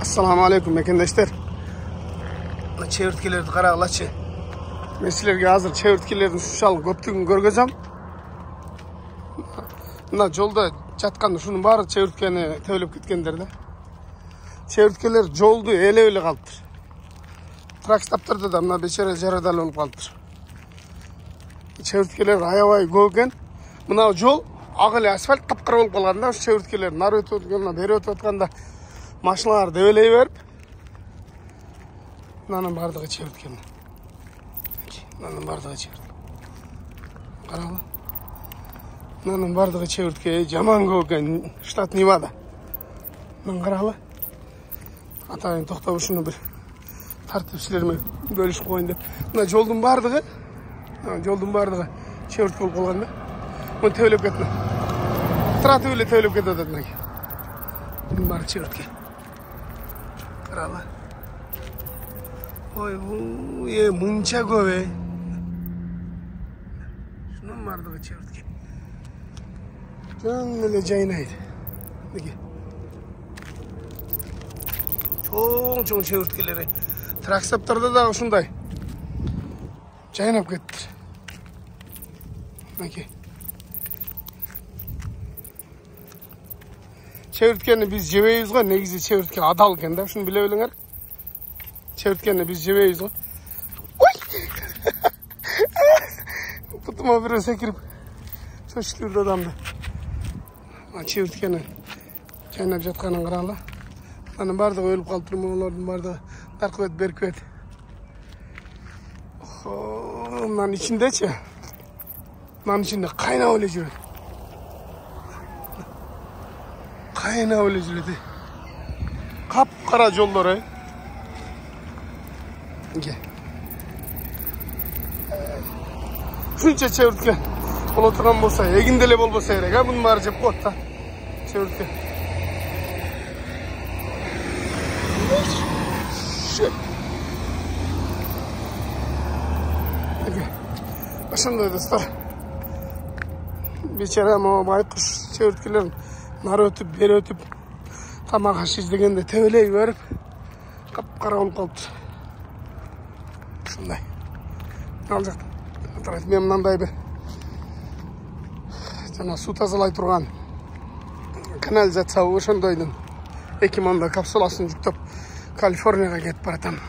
Assalamu alaikum mekendeshler. Çevirtkelerdi qaragılaçı. Men sizlerge hazır çevirtkelerdin şunçalık köptügün көргөзөm. Mına jolda жатканда şunun bari çevirtkeni töөлөp кеткендер да. Çevirtkeler joldu ele kalıptır. Trakstaptırda da mına beçere jaradal olup kalıptır. Çevirtkeler aябай көп экен. Mına jol агыл асфальт капкара болуп калган да. Çevirtkeler нары өтүп атканда, бери өтүп атканда машиналар дебелей берип, мынанын бардыгы çevirtken. Мынанын бардыгы çevirtken. Карагыла. Мынанын бардыгы çevirtke жаман көп экен, штат Невада. Мына карагыла. Атайын токтоп ушуну бир тартып силерме бөлүшүп коеюн деп. Мына жолдун бардыгы, çevirtke болуп калган да. Муну төөлөп кетти. Тратып эле төөлөп кетип атат мына. Мунун баары çevirtke. Karala. Oy bu ye mınça göve. Şunun vardı çevirtke. Canlı cayınaydı. Peki. Çoğun çevirtkeleri. Traksaptarda da şunday. Cayınap gitti. Peki. Çevirtkeni biz jebeybiz go, negizi çevirtke adal eken da, şunu bile biliңер. Çevirtkeni biz jebeybiz go. Oy! Putuma bir sekirip çöştürdü adamdı. Çevirtkeni jaynap жатканын карагыла. Анын бардыгы өлүп калыптыр, мунулардын бардыгы таркып өтүп берип кетти. Мынанын ичиндечи. Мынанын ичинде кайнап эле жүрөт. Kaynağı öyle jüredi. Kapkara jolları. Gel. Şuncha çevirtke bola turgan bolsa, egindele bolbosa kerek ha, bunun bari jep koyot da. Çevirtke. Ошондой достор. Бечара могу байкуш çevirtkelerin нары өтүп, бери өтүп, тамак аш издегенде тебелей берип, капкара болуп калыптыр. Ушундай. Ал жакта. Мен мындай бир жана суу тазалай турган канализация ошондойдун 2 манда капсуласын жүктөп Калифорнияга кетип баратам.